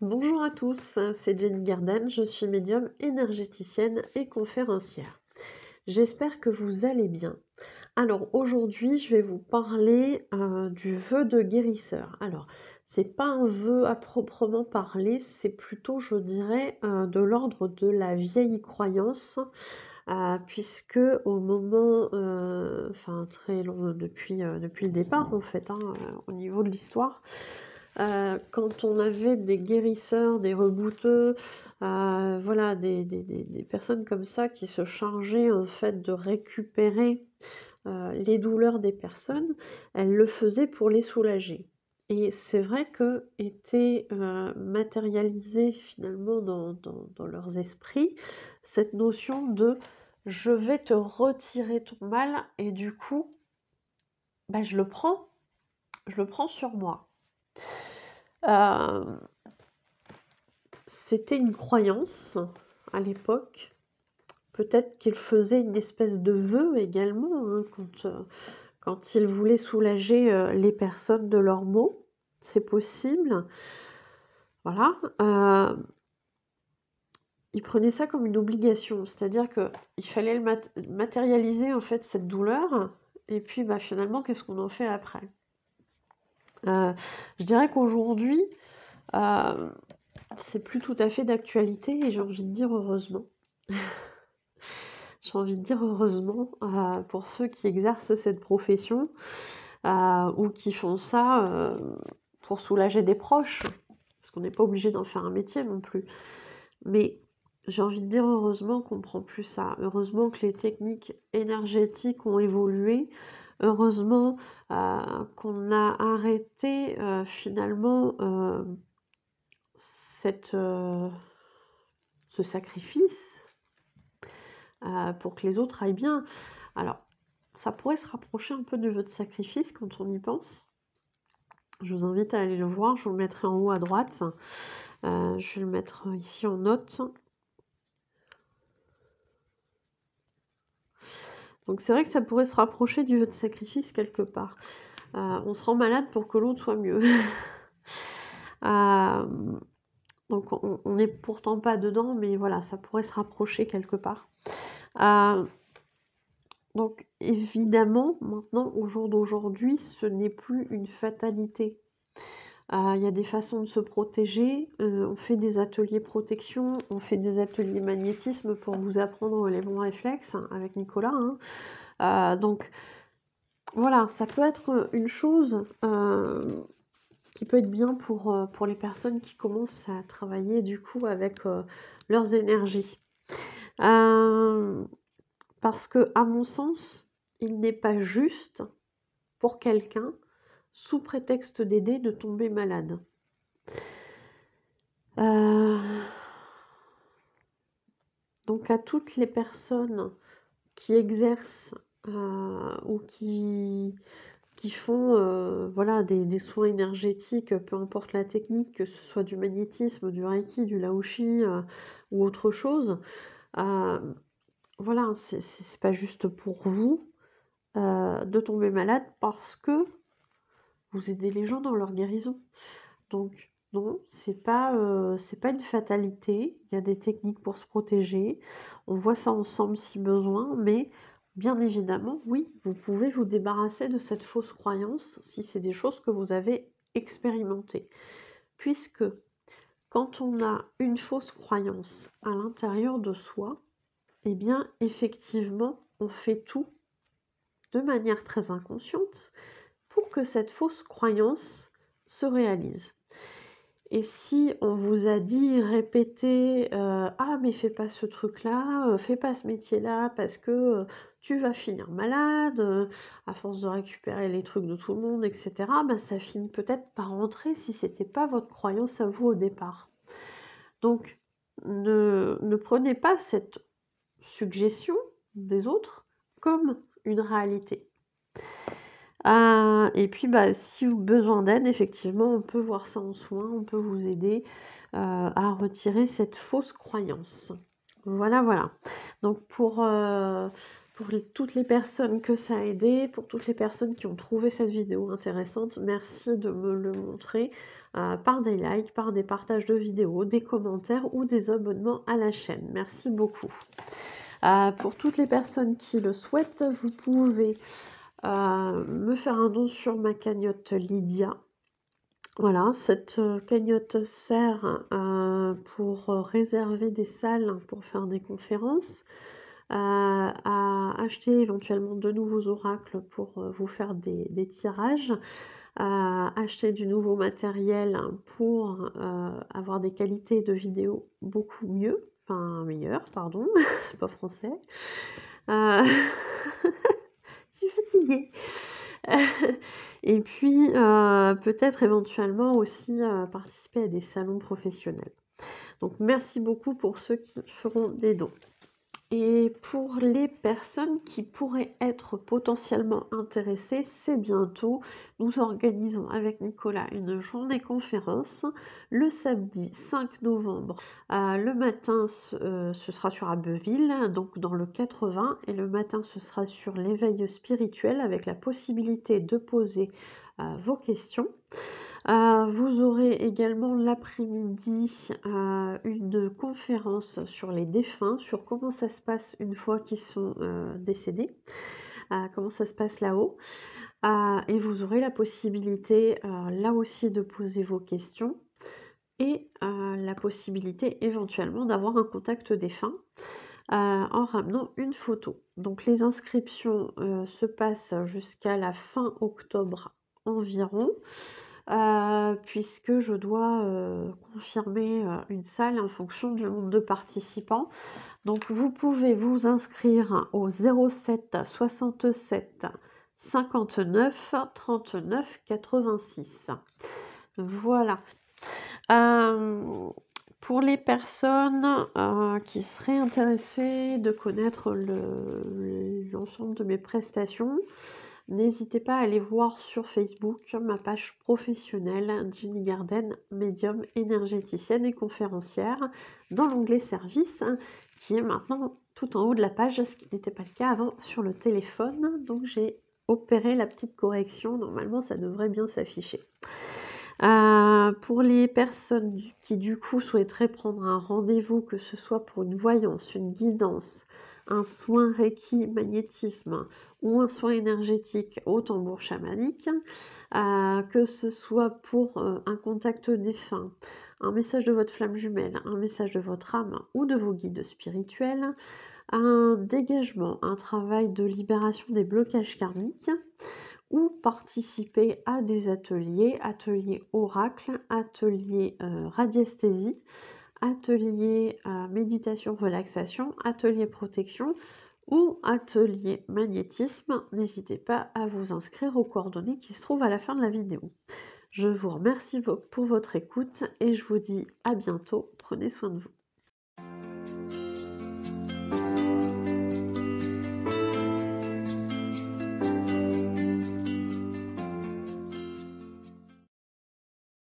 Bonjour à tous, c'est Jenny Garden, je suis médium énergéticienne et conférencière. J'espère que vous allez bien. Alors aujourd'hui, je vais vous parler du vœu de guérisseur. Alors, c'est pas un vœu à proprement parler, c'est plutôt, je dirais, de l'ordre de la vieille croyance, puisque au moment, enfin très long, depuis le départ en fait, au niveau de l'histoire, quand on avait des guérisseurs, des rebouteux, voilà, des personnes comme ça qui se chargeaient en fait de récupérer les douleurs des personnes, elles le faisaient pour les soulager. Et c'est vrai que était matérialisé finalement dans leurs esprits cette notion de je vais te retirer ton mal et du coup, bah, je le prends sur moi. Euh, C'était une croyance à l'époque. Peut-être qu'il faisait une espèce de vœu également, hein, quand il voulait soulager les personnes de leurs maux. C'est possible. Voilà. Il prenait ça comme une obligation, c'est-à-dire qu'il fallait matérialiser en fait cette douleur, et puis bah, finalement, qu'est-ce qu'on en fait après? Je dirais qu'aujourd'hui, euh, c'est plus tout à fait d'actualité, et j'ai envie de dire heureusement. J'ai envie de dire heureusement pour ceux qui exercent cette profession ou qui font ça pour soulager des proches, parce qu'on n'est pas obligé d'en faire un métier non plus. Mais j'ai envie de dire heureusement qu'on ne prend plus ça. Heureusement que les techniques énergétiques ont évolué. Heureusement qu'on a arrêté finalement ce sacrifice pour que les autres aillent bien. Alors, ça pourrait se rapprocher un peu du vœu de sacrifice quand on y pense. Je vous invite à aller le voir, je vous le mettrai en haut à droite. Je vais le mettre ici en note. Donc c'est vrai que ça pourrait se rapprocher du vœu de sacrifice quelque part. On se rend malade pour que l'autre soit mieux. Donc on n'est pourtant pas dedans, mais voilà, ça pourrait se rapprocher quelque part. Donc évidemment, maintenant, au jour d'aujourd'hui, ce n'est plus une fatalité. Il y a des façons de se protéger, on fait des ateliers protection, on fait des ateliers magnétisme pour vous apprendre les bons réflexes avec Nicolas. Donc voilà, ça peut être une chose qui peut être bien pour les personnes qui commencent à travailler du coup avec leurs énergies. Parce que, à mon sens, il n'est pas juste pour quelqu'un, sous prétexte d'aider, de tomber malade. Donc à toutes les personnes qui exercent ou qui font voilà, des soins énergétiques, peu importe la technique, que ce soit du magnétisme, du reiki, du laoshi ou autre chose, voilà, c'est pas juste pour vous de tomber malade parce que vous aidez les gens dans leur guérison. Donc non, c'est pas une fatalité. Il y a des techniques pour se protéger. On voit ça ensemble si besoin, mais bien évidemment, oui, vous pouvez vous débarrasser de cette fausse croyance si c'est des choses que vous avez expérimentées. Puisque quand on a une fausse croyance à l'intérieur de soi, eh bien effectivement, on fait tout de manière très inconsciente pour que cette fausse croyance se réalise. Et si on vous a dit, répété, ah mais fais pas ce truc-là, fais pas ce métier-là parce que tu vas finir malade, à force de récupérer les trucs de tout le monde, etc., ben, ça finit peut-être par rentrer si c'était pas votre croyance à vous au départ. Donc, ne prenez pas cette suggestion des autres comme une réalité. Et puis, bah, si vous avez besoin d'aide, effectivement, on peut voir ça en soins, on peut vous aider à retirer cette fausse croyance. Voilà, voilà. Donc, Pour toutes les personnes que ça a aidé, pour toutes les personnes qui ont trouvé cette vidéo intéressante, merci de me le montrer par des likes, par des partages de vidéos, des commentaires ou des abonnements à la chaîne. Merci beaucoup. Pour toutes les personnes qui le souhaitent, vous pouvez me faire un don sur ma cagnotte Lydia. Voilà, cette cagnotte sert pour réserver des salles pour faire des conférences, à acheter éventuellement de nouveaux oracles pour vous faire des tirages, acheter du nouveau matériel pour avoir des qualités de vidéo beaucoup mieux, enfin meilleures, pardon, c'est pas français. Je suis fatiguée. Et puis peut-être éventuellement aussi participer à des salons professionnels. Donc merci beaucoup pour ceux qui feront des dons. Et pour les personnes qui pourraient être potentiellement intéressées, c'est bientôt. Nous organisons avec Nicolas une journée conférence le samedi 5 novembre. Le matin, ce sera sur Abbeville, donc dans le 80, et le matin, ce sera sur l'éveil spirituel avec la possibilité de poser vos questions. Vous aurez également l'après-midi une conférence sur les défunts, sur comment ça se passe une fois qu'ils sont décédés, comment ça se passe là-haut. Et vous aurez la possibilité là aussi de poser vos questions et la possibilité éventuellement d'avoir un contact défunt en ramenant une photo. Donc les inscriptions se passent jusqu'à la fin octobre environ. Puisque je dois confirmer une salle en fonction du nombre de participants. Donc vous pouvez vous inscrire au 07 67 59 39 86. Voilà. Pour les personnes qui seraient intéressées de connaître l'ensemble de mes prestations, n'hésitez pas à aller voir sur Facebook ma page professionnelle Ginny Garden, médium, énergéticienne et conférencière, dans l'onglet service, qui est maintenant tout en haut de la page, ce qui n'était pas le cas avant sur le téléphone. Donc j'ai opéré la petite correction, normalement ça devrait bien s'afficher. Pour les personnes qui du coup souhaiteraient prendre un rendez-vous, que ce soit pour une voyance, une guidance, un soin Reiki, magnétisme ou un soin énergétique au tambour chamanique, que ce soit pour un contact défunt, un message de votre flamme jumelle, un message de votre âme ou de vos guides spirituels, un dégagement, un travail de libération des blocages karmiques, ou participer à des ateliers, ateliers oracle, ateliers radiesthésie, ateliers méditation relaxation, ateliers protection ou atelier magnétisme. N'hésitez pas à vous inscrire aux coordonnées qui se trouvent à la fin de la vidéo. Je vous remercie pour votre écoute et je vous dis à bientôt. Prenez soin de vous.